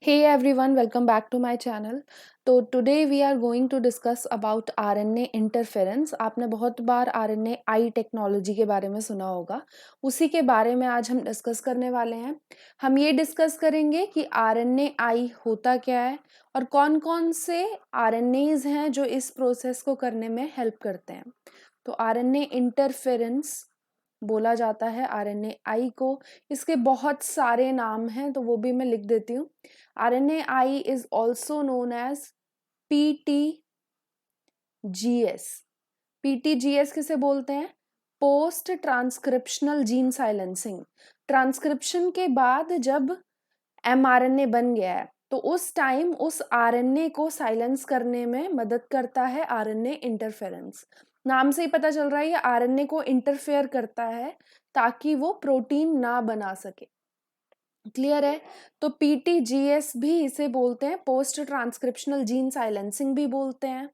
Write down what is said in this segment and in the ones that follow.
Hey everyone, welcome back to my channel. तो today we are going to discuss about RNA interference. आपने बहुत बार RNA I technology के बारे में सुना होगा, उसी के बारे में आज हम डिस्कस करने वाले हैं। हम ये डिस्कस करेंगे कि RNA आई होता क्या है और कौन कौन से RNAs हैं जो इस प्रोसेस को करने में हेल्प करते हैं। तो RNA इंटरफेरेंस बोला जाता है आरएनए आई को। इसके बहुत सारे नाम हैं तो वो भी मैं लिख देती हूँ। RNA I is also known as PTGS. PTGS किसे बोलते हैं? Post transcriptional gene silencing. Transcription के बाद जब एमआरएनए बन गया है तो उस टाइम उस आरएनए को साइलेंस करने में मदद करता है आरएनए इंटरफेरेंस। नाम से ही पता चल रहा है ये आरएनए को इंटरफेयर करता है ताकि वो प्रोटीन ना बना सके। क्लियर है? तो पीटीजीएस भी इसे बोलते हैं, पोस्ट ट्रांसक्रिप्शनल जीन साइलेंसिंग भी बोलते हैं।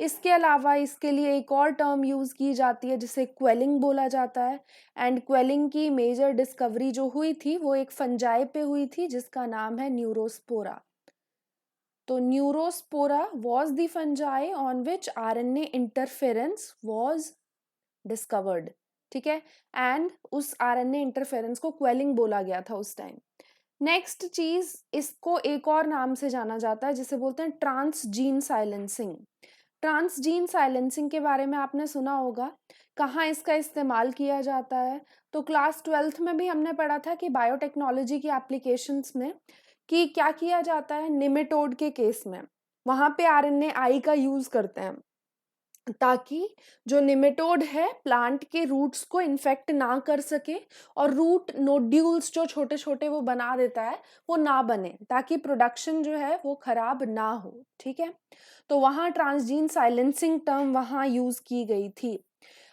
इसके अलावा इसके लिए एक और टर्म यूज की जाती है जिसे क्वेलिंग बोला जाता है। एंड क्वेलिंग की मेजर डिस्कवरी जो हुई थी वो एक फंजाई पे हुई थी जिसका नाम है न्यूरोस्पोरा। तो Neurospora was the fungi on which RNA interference was discovered। ठीक है, एंड उस RNA इंटरफेरेंस को क्वेलिंग बोला गया था उस टाइम। नेक्स्ट चीज, इसको एक और नाम से जाना जाता है जिसे बोलते हैं ट्रांसजीन साइलेंसिंग। ट्रांसजीन साइलेंसिंग के बारे में आपने सुना होगा। कहाँ इसका इस्तेमाल किया जाता है? तो क्लास 12th में भी हमने पढ़ा था कि बायोटेक्नोलॉजी की एप्लीकेशंस में कि क्या किया जाता है निमेटोड के केस में, वहां पे आरएनए आई का यूज करते हैं ताकि जो निमेटोड है प्लांट के रूट्स को इन्फेक्ट ना कर सके और रूट नोड्यूल्स जो छोटे छोटे वो बना देता है वो ना बने, ताकि प्रोडक्शन जो है वो खराब ना हो। ठीक है, तो वहाँ ट्रांसजीन साइलेंसिंग टर्म वहाँ यूज की गई थी।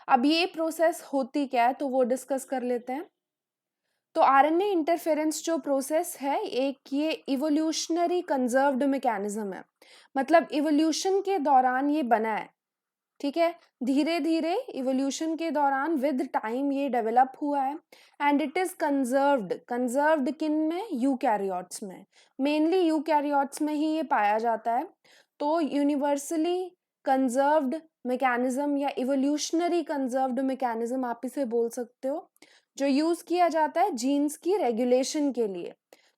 अब ये प्रोसेस होती क्या है तो वो डिस्कस कर लेते हैं। तो आरएनए इंटरफेरेंस जो प्रोसेस है एक ये इवोल्यूशनरी कंजर्व्ड मैकेनिज्म है, मतलब इवोल्यूशन के दौरान ये बना है। ठीक है, धीरे धीरे इवोल्यूशन के दौरान विद टाइम ये डेवलप हुआ है and it is conserved. Conserved किन में? यूकैरियोट्स में, मेनली यूकैरियोट्स में ही ये पाया जाता है। तो यूनिवर्सली कंजर्व्ड मैकेनिज्म या इवोल्यूशनरी कंजर्व्ड मैकेनिज्म आप इसे बोल सकते हो, जो यूज किया जाता है जीन्स की रेगुलेशन के लिए।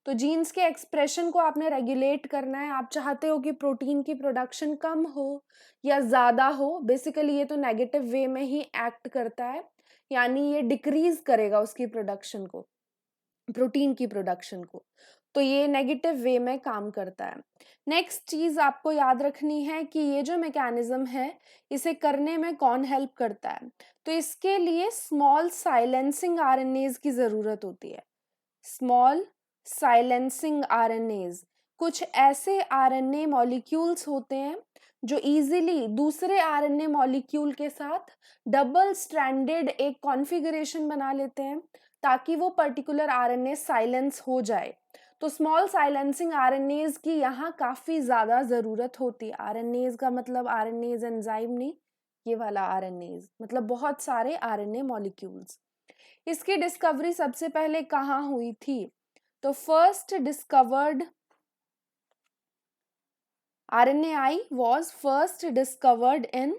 तो जीन्स के एक्सप्रेशन को आपने रेगुलेट करना है, आप चाहते हो कि प्रोटीन की प्रोडक्शन कम हो या ज्यादा हो। बेसिकली ये तो नेगेटिव वे में ही एक्ट करता है, यानी ये डिक्रीज करेगा उसकी प्रोडक्शन को, प्रोटीन की प्रोडक्शन को। तो ये नेगेटिव वे में काम करता है। नेक्स्ट चीज आपको याद रखनी है कि ये जो मैकेनिज्म है इसे करने में कौन हेल्प करता है? तो इसके लिए स्मॉल साइलेंसिंग आरएनएज की जरूरत होती है। स्मॉल साइलेंसिंग आरएनएज कुछ ऐसे आरएनए मॉलिक्यूल्स होते हैं जो इजीली दूसरे आरएनए मॉलिक्यूल के साथ डबल स्ट्रैंडेड एक कॉन्फ़िगरेशन बना लेते हैं ताकि वो पर्टिकुलर आरएनए साइलेंस हो जाए। तो स्मॉल साइलेंसिंग आरएनएज की यहाँ काफी ज्यादा जरूरत होती है। आरएनएज का मतलब आरएनएज एंजाइम नहीं, ये वाला आरएनएज मतलब बहुत सारे आरएनए मॉलिक्यूल्स। इसकी डिस्कवरी सबसे पहले कहाँ हुई थी? तो first discovered RNAi was first discovered in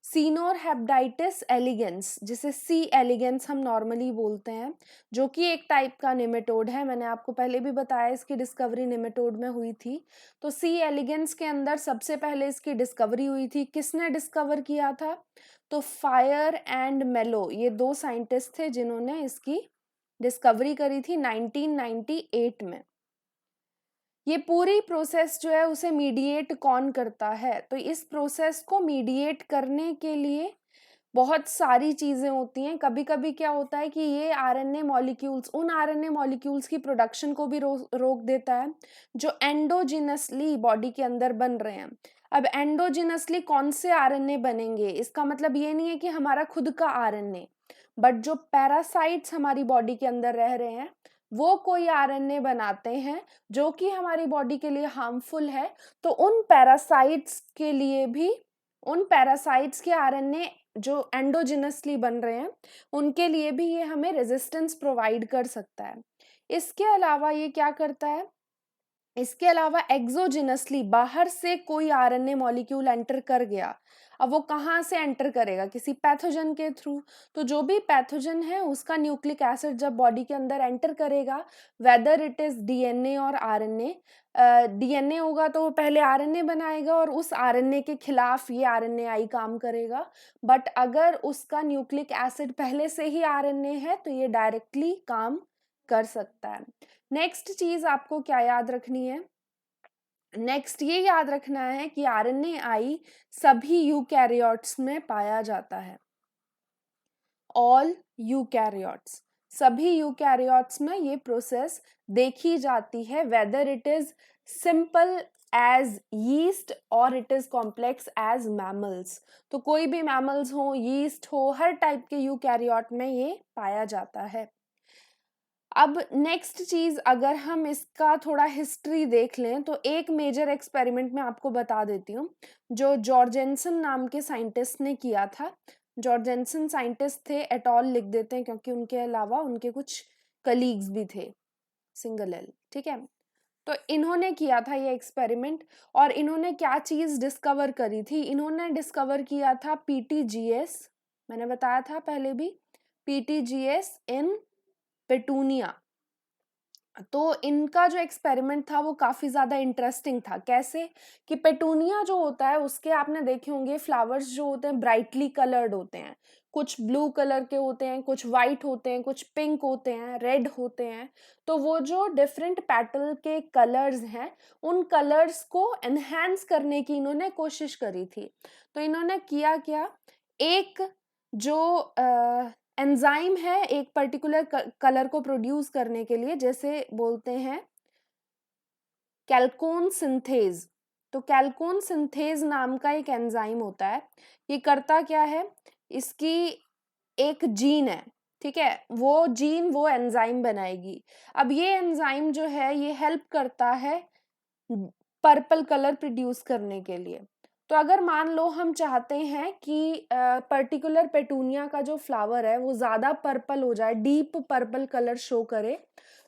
Caenorhabditis elegans, जिसे सी एलिगेंस हम नॉर्मली बोलते हैं, जो कि एक टाइप का निमेटोड है। मैंने आपको पहले भी बताया इसकी डिस्कवरी निमेटोड में हुई थी। तो सी एलिगेंस के अंदर सबसे पहले इसकी डिस्कवरी हुई थी। किसने डिस्कवर किया था? तो फायर एंड मेलो, ये दो साइंटिस्ट थे जिन्होंने इसकी डिस्कवरी करी थी 1998 में। ये पूरी प्रोसेस जो है उसे मीडिएट कौन करता है? तो इस प्रोसेस को मीडिएट करने के लिए बहुत सारी चीजें होती हैं। कभी कभी क्या होता है कि ये आरएनए मॉलिक्यूल्स उन आरएनए मॉलिक्यूल्स की प्रोडक्शन को भी रोक देता है जो एंडोजिनसली बॉडी के अंदर बन रहे हैं। अब एंडोजिनसली कौन से आरएनए बनेंगे? इसका मतलब ये नहीं है कि हमारा खुद का आरएनए, बट जो पैरासाइट्स हमारी बॉडी के अंदर रह रहे हैं वो कोई आरएनए बनाते हैं जो कि हमारी बॉडी के लिए हार्मफुल है। तो उन पैरासाइट्स के लिए भी, उन पैरासाइट्स के आरएनए जो एंडोजिनसली बन रहे हैं उनके लिए भी ये हमें रेजिस्टेंस प्रोवाइड कर सकता है। इसके अलावा ये क्या करता है? इसके अलावा एक्सोजिनसली बाहर से कोई आरएनए मॉलिक्यूल एंटर कर गया, अब वो कहाँ से एंटर करेगा, किसी पैथोजन के थ्रू। तो जो भी पैथोजन है उसका न्यूक्लिक एसिड जब बॉडी के अंदर एंटर करेगा, वेदर इट इज डीएनए और आरएनए, डीएनए होगा तो वो पहले आरएनए बनाएगा और उस आरएनए के खिलाफ ये आरएनएआई काम करेगा। बट अगर उसका न्यूक्लिक एसिड पहले से ही आरएनए है तो ये डायरेक्टली काम कर सकता है। नेक्स्ट चीज आपको क्या याद रखनी है, नेक्स्ट ये याद रखना है कि आरएनएआई सभी यूकैरियोट्स में पाया जाता है। ऑल यूकैरियोट्स, सभी यूकैरियोट्स में ये प्रोसेस देखी जाती है, whether it is simple as yeast और it is complex as mammals. तो कोई भी मैमल्स हो, यीस्ट हो, हर टाइप के यूकैरियोट में ये पाया जाता है। अब नेक्स्ट चीज अगर हम इसका थोड़ा हिस्ट्री देख लें तो एक मेजर एक्सपेरिमेंट में आपको बता देती हूँ जो जॉर्जेंसन नाम के साइंटिस्ट ने किया था। जॉर्जेंसन साइंटिस्ट थे, एटॉल लिख देते हैं क्योंकि उनके अलावा उनके कुछ कलीग्स भी थे, सिंगल एल, ठीक है। तो इन्होंने किया था ये एक्सपेरिमेंट और इन्होंने क्या चीज डिस्कवर करी थी, इन्होंने डिस्कवर किया था पीटीजीएस, मैंने बताया था पहले भी, पीटीजीएस इन पेटूनिया। तो इनका जो एक्सपेरिमेंट था वो काफी ज्यादा इंटरेस्टिंग था। कैसे कि पेटूनिया जो होता है उसके आपने देखे होंगे फ्लावर्स जो होते हैं ब्राइटली कलर्ड होते हैं, कुछ ब्लू कलर के होते हैं, कुछ वाइट होते हैं, कुछ पिंक होते हैं, रेड होते हैं। तो वो जो डिफरेंट पेटल के कलर्स हैं उन कलर्स को एनहेंस करने की इन्होंने कोशिश करी थी। तो इन्होंने किया क्या, एक जो एंजाइम है एक पर्टिकुलर कलर को प्रोड्यूस करने के लिए, जैसे बोलते हैं कैल्कोन सिंथेज। तो कैल्कोन सिंथेज नाम का एक एंजाइम होता है, ये करता क्या है, इसकी एक जीन है, ठीक है, वो जीन वो एंजाइम बनाएगी। अब ये एंजाइम जो है ये हेल्प करता है पर्पल कलर प्रोड्यूस करने के लिए। तो अगर मान लो हम चाहते हैं कि पर्टिकुलर पेटूनिया का जो फ्लावर है वो ज्यादा पर्पल हो जाए, डीप पर्पल कलर शो करे,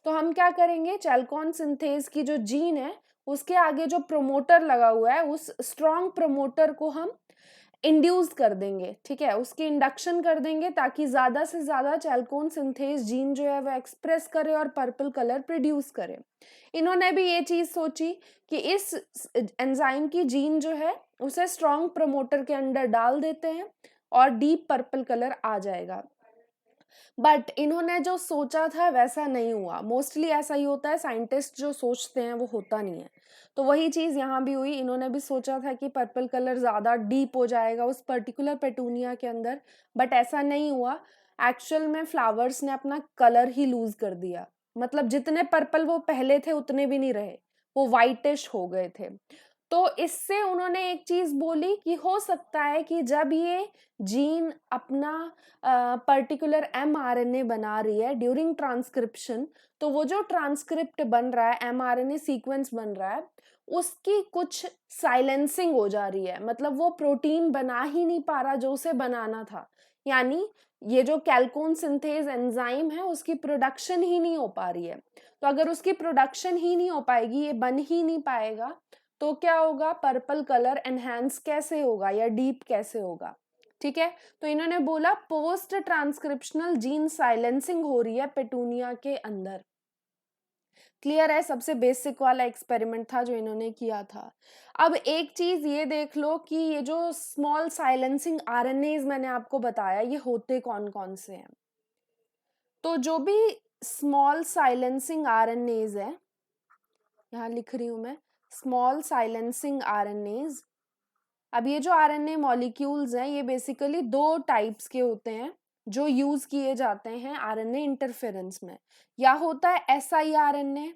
तो हम क्या करेंगे, चैल्कोन सिंथेज की जो जीन है उसके आगे जो प्रोमोटर लगा हुआ है उस स्ट्रॉन्ग प्रोमोटर को हम इंड्यूस कर देंगे, ठीक है, उसकी इंडक्शन कर देंगे ताकि ज्यादा से ज्यादा चैल्कोन सिंथेज जीन जो है वो एक्सप्रेस करे और पर्पल कलर प्रोड्यूस करे। इन्होंने भी ये चीज सोची कि इस एंजाइम की जीन जो है उसे स्ट्रॉन्ग प्रमोटर के अंदर डाल देते हैं और डीप पर्पल कलर आ जाएगा। बट इन्होंने जो सोचा था वैसा नहीं हुआ, मोस्टली ऐसा ही होता है, साइंटिस्ट जो सोचते हैं वो होता नहीं है। तो वही चीज यहाँ भी हुई, इन्होंने भी सोचा था कि पर्पल कलर ज्यादा डीप हो जाएगा उस पर्टिकुलर पेटूनिया के अंदर, बट ऐसा नहीं हुआ। एक्चुअल में फ्लावर्स ने अपना कलर ही लूज कर दिया, मतलब जितने पर्पल वो पहले थे उतने भी नहीं रहे, वो वाइटिश हो गए थे। तो इससे उन्होंने एक चीज बोली कि हो सकता है कि जब ये जीन अपना पर्टिकुलर mRNA बना रही है ड्यूरिंग ट्रांसक्रिप्शन, तो वो जो ट्रांसक्रिप्ट बन रहा है, mRNA सीक्वेंस बन रहा है, उसकी कुछ साइलेंसिंग हो जा रही है, मतलब वो प्रोटीन बना ही नहीं पा रहा जो उसे बनाना था। यानी ये जो कैल्कोन सिंथेज एंजाइम है उसकी प्रोडक्शन ही नहीं हो पा रही है। तो अगर उसकी प्रोडक्शन ही नहीं हो पाएगी, ये बन ही नहीं पाएगा, तो क्या होगा, पर्पल कलर एनहांस कैसे होगा या डीप कैसे होगा, ठीक है। तो इन्होंने बोला पोस्ट ट्रांसक्रिप्शनल जीन साइलेंसिंग हो रही है पेटूनिया के अंदर। क्लियर है, सबसे बेसिक वाला एक्सपेरिमेंट था जो इन्होंने किया था। अब एक चीज ये देख लो कि ये जो स्मॉल साइलेंसिंग आरएनएज मैंने आपको बताया ये होते कौन कौन से हैं। तो जो भी स्मॉल साइलेंसिंग आरएनएज है, यहाँ लिख रही हूं मैं, स्मॉल साइलेंसिंग आरएनएज। अब ये जो आरएनए मॉलिक्यूल्स हैं ये बेसिकली दो टाइप्स के होते हैं जो यूज किए जाते हैं आरएनए इंटरफेरेंस में, या होता है siRNA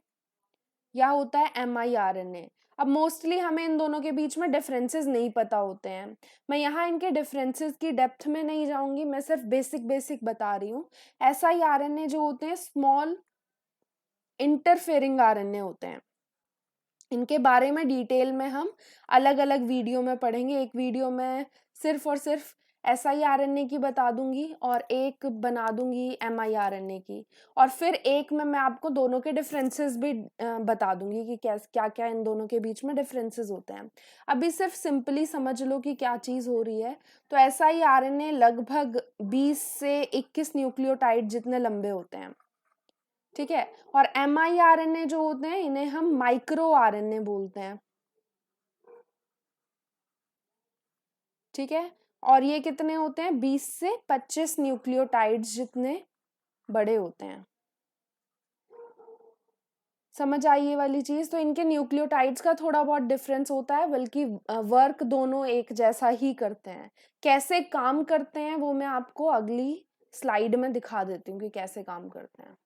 या होता है miRNA। अब मोस्टली हमें इन दोनों के बीच में डिफरेंसेस नहीं पता होते हैं, मैं यहाँ इनके डिफरेंसेस की डेप्थ में नहीं जाऊंगी, मैं सिर्फ बेसिक बेसिक बता रही हूँ। siRNA जो होते हैं स्मॉल इंटरफेरिंग आरएनए होते हैं, इनके बारे में डिटेल में हम अलग अलग वीडियो में पढ़ेंगे। एक वीडियो में सिर्फ और सिर्फ siRNA की बता दूंगी और एक बना दूंगी miRNA की, और फिर एक में मैं आपको दोनों के डिफरेंसेस भी बता दूंगी कि क्या क्या इन दोनों के बीच में डिफरेंसेस होते हैं। अभी सिर्फ सिंपली समझ लो कि क्या चीज़ हो रही है। तो siRNA लगभग 20 से 21 न्यूक्लियोटाइड जितने लंबे होते हैं, ठीक है। और miRNA जो होते हैं इन्हें हम माइक्रो आरएनए बोलते हैं, ठीक है। और ये कितने होते हैं, 20 से 25 न्यूक्लियोटाइड्स जितने बड़े होते हैं। समझ आई ये वाली चीज। तो इनके न्यूक्लियोटाइड्स का थोड़ा बहुत डिफरेंस होता है, बल्कि वर्क दोनों एक जैसा ही करते हैं। कैसे काम करते हैं वो मैं आपको अगली स्लाइड में दिखा देती हूँ कि कैसे काम करते हैं।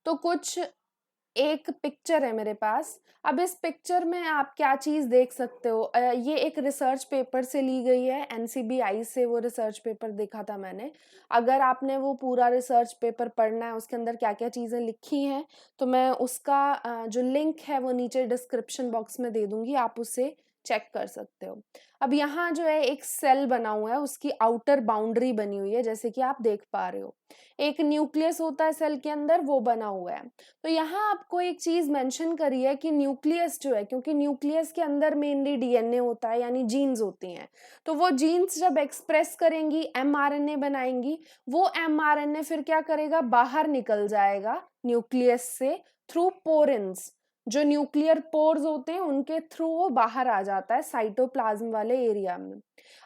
तो कुछ एक पिक्चर है मेरे पास। अब इस पिक्चर में आप क्या चीज देख सकते हो, ये एक रिसर्च पेपर से ली गई है, NCBI से वो रिसर्च पेपर देखा था मैंने। अगर आपने वो पूरा रिसर्च पेपर पढ़ना है, उसके अंदर क्या क्या चीजें लिखी हैं, तो मैं उसका जो लिंक है वो नीचे डिस्क्रिप्शन बॉक्स में दे दूंगी, आप उसे चेक कर सकते हो। अब यहाँ जो है एक सेल बना हुआ है, उसकी आउटर बाउंड्री बनी हुई है, जैसे कि आप देख पा रहे हो। एक न्यूक्लियस होता है सेल के अंदर, वो बना हुआ है। तो यहाँ आपको एक चीज मेंशन करी है कि न्यूक्लियस जो है, क्योंकि न्यूक्लियस के अंदर मेनली DNA होता है, यानी जीन्स होती हैं। तो वो जीन्स जब एक्सप्रेस करेंगी, mRNA बनाएंगी, वो mRNA फिर क्या करेगा, बाहर निकल जाएगा न्यूक्लियस से थ्रू पोरेंस। जो न्यूक्लियर पोर्स होते हैं उनके थ्रू वो बाहर आ जाता है साइटोप्लाज्म वाले एरिया में।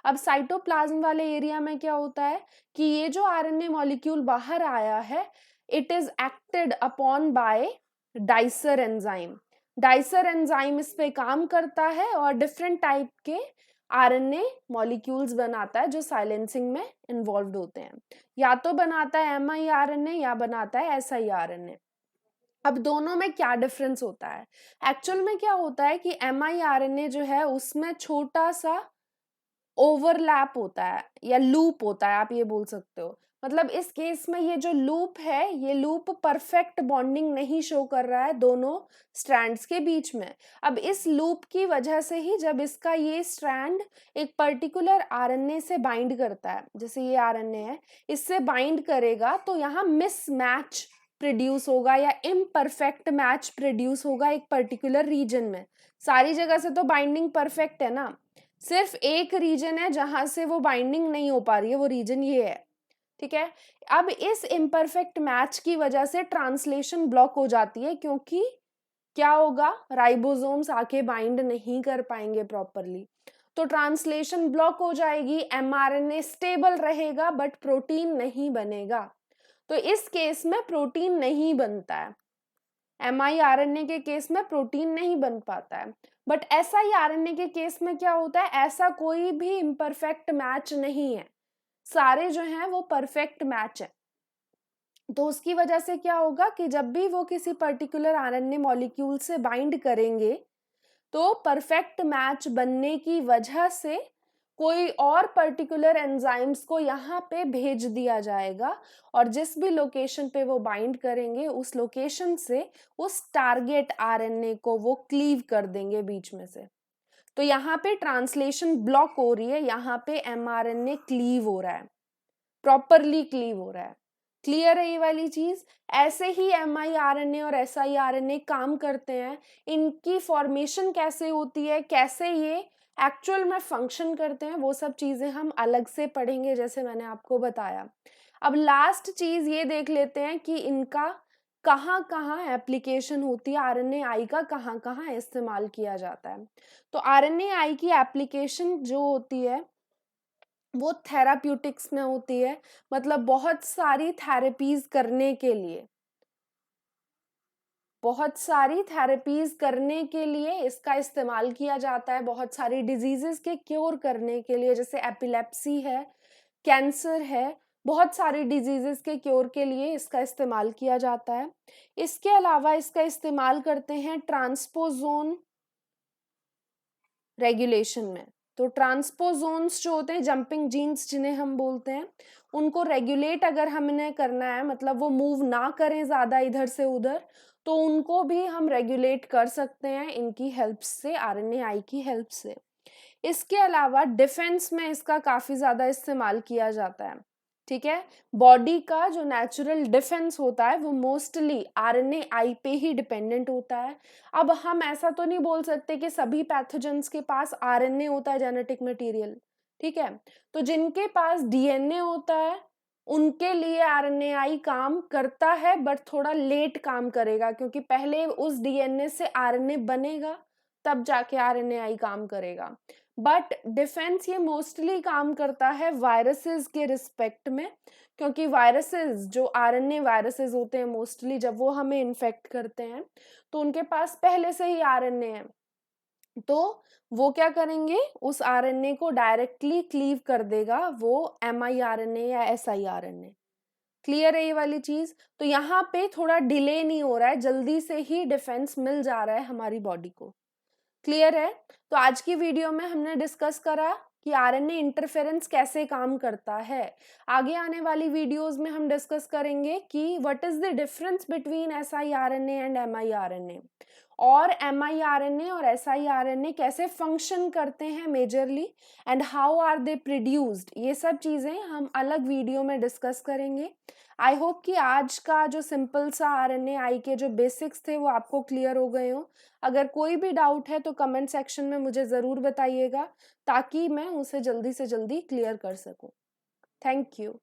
अब साइटोप्लाज्म वाले एरिया में क्या होता है कि ये जो RNA मॉलिक्यूल बाहर आया है, it is acted upon bye dicer enzyme. Dicer enzyme इस पे काम करता है और डिफरेंट टाइप के RNA मॉलिक्यूल्स बनाता है जो साइलेंसिंग में इन्वॉल्व होते हैं। या तो बनाता है miRNA या बनाता है siRNA। अब दोनों में क्या डिफरेंस होता है, एक्चुअल में क्या होता है कि miRNA जो है उसमें छोटा सा ओवरलैप होता है या लूप होता है, आप ये बोल सकते हो। मतलब इस केस में ये जो लूप है, ये लूप परफेक्ट बॉन्डिंग नहीं शो कर रहा है दोनों स्ट्रैंड्स के बीच में। अब इस लूप की वजह से ही जब इसका ये स्ट्रैंड एक पर्टिकुलर RNA से बाइंड करता है, जैसे ये RNA है, इससे बाइंड करेगा, तो यहाँ मिस मैच प्रोड्यूस होगा या इम्परफेक्ट मैच प्रोड्यूस होगा एक पर्टिकुलर रीजन में। सारी जगह से तो बाइंडिंग परफेक्ट है ना, सिर्फ एक रीजन है जहां से वो बाइंडिंग नहीं हो पा रही है, वो रीजन ये है, ठीक है। अब इस इम्परफेक्ट मैच की वजह से ट्रांसलेशन ब्लॉक हो जाती है, क्योंकि क्या होगा, राइबोसोम्स आके बाइंड नहीं कर पाएंगे प्रॉपरली, तो ट्रांसलेशन ब्लॉक हो जाएगी। mRNA स्टेबल रहेगा बट प्रोटीन नहीं बनेगा। तो इस केस में प्रोटीन नहीं बनता है, miRNA के केस में प्रोटीन नहीं बन पाता है। बट siRNA के केस में क्या होता है, ऐसा कोई भी इम्परफेक्ट मैच नहीं है, सारे जो हैं वो परफेक्ट मैच है। तो उसकी वजह से क्या होगा कि जब भी वो किसी पर्टिकुलर RNA मॉलिक्यूल से बाइंड करेंगे, तो परफेक्ट मैच बनने की वजह से कोई और पर्टिकुलर एंजाइम्स को यहाँ पे भेज दिया जाएगा, और जिस भी लोकेशन पे वो बाइंड करेंगे उस लोकेशन से उस टारगेट RNA को वो क्लीव कर देंगे बीच में से। तो यहाँ पे ट्रांसलेशन ब्लॉक हो रही है, यहाँ पे mRNA क्लीव हो रहा है, प्रॉपरली क्लीव हो रहा है। क्लियर है ये वाली चीज। ऐसे ही miRNA और siRNA काम करते हैं, इनकी फॉर्मेशन कैसे होती है, कैसे ये एक्चुअल में फंक्शन करते हैं, वो सब चीजें हम अलग से पढ़ेंगे, जैसे मैंने आपको बताया। अब लास्ट चीज ये देख लेते हैं कि इनका कहाँ कहाँ एप्लीकेशन होती है, RNAi का कहाँ कहाँ इस्तेमाल किया जाता है। तो RNAi की एप्लीकेशन जो होती है वो थेराप्यूटिक्स में होती है, मतलब बहुत सारी थेरेपीज करने के लिए, बहुत सारी थेरेपीज करने के लिए इसका इस्तेमाल किया जाता है, बहुत सारी डिजीजेस के क्योर करने के लिए, जैसे एपिलेप्सी है, कैंसर है, बहुत सारी डिजीजेस के क्योर के लिए इसका इस्तेमाल किया जाता है। इसके अलावा इसका इस्तेमाल करते हैं ट्रांसपोजोन रेगुलेशन में। तो ट्रांसपोजोन्स जो होते हैं, जंपिंग जीन्स जिन्हें हम बोलते हैं, उनको रेगुलेट अगर हमने करना है, मतलब वो मूव ना करें ज्यादा इधर से उधर, तो उनको भी हम रेगुलेट कर सकते हैं इनकी हेल्प से, RNAi की हेल्प से। इसके अलावा डिफेंस में इसका काफी ज्यादा इस्तेमाल किया जाता है, ठीक है। बॉडी का जो नेचुरल डिफेंस होता है वो मोस्टली आरएनए पे ही डिपेंडेंट होता है। अब हम ऐसा तो नहीं बोल सकते कि सभी पैथोजेंस के पास आरएनए होता है, जेनेटिक मटेरियल, ठीक है। तो जिनके पास डीएनए होता है उनके लिए आरएनए काम करता है, बट थोड़ा लेट काम करेगा, क्योंकि पहले उस डीएनए से आरएनए बनेगा तब जाके आरएनए काम करेगा। बट डिफेंस ये मोस्टली काम करता है वायरसेस के रिस्पेक्ट में, क्योंकि वायरसेस जो आरएनए वायरसेस होते हैं मोस्टली, जब वो हमें इन्फेक्ट करते हैं तो उनके पास पहले से ही आरएनए है, तो वो क्या करेंगे, उस आरएनए को डायरेक्टली क्लीव कर देगा वो एमआईआरएनए या एसआईआरएनए। क्लियर है ये वाली चीज? तो यहाँ पे थोड़ा डिले नहीं हो रहा है, जल्दी से ही डिफेंस मिल जा रहा है हमारी बॉडी को। क्लियर है? तो आज की वीडियो में हमने डिस्कस करा कि आरएनए इंटरफेरेंस कैसे काम करता है। आगे आने वाली वीडियोस में हम डिस्कस करेंगे कि what is the difference between siRNA and miRNA, और एमआईआरएनए और एसआईआरएनए कैसे फंक्शन करते हैं majorly, and how are they produced. ये सब चीजें हम अलग वीडियो में डिस्कस करेंगे। आई होप कि आज का जो सिंपल सा आरएनए के जो बेसिक्स थे वो आपको क्लियर हो गए हो। अगर कोई भी डाउट है तो कमेंट सेक्शन में मुझे ज़रूर बताइएगा, ताकि मैं उसे जल्दी से जल्दी क्लियर कर सकूं। Thank you.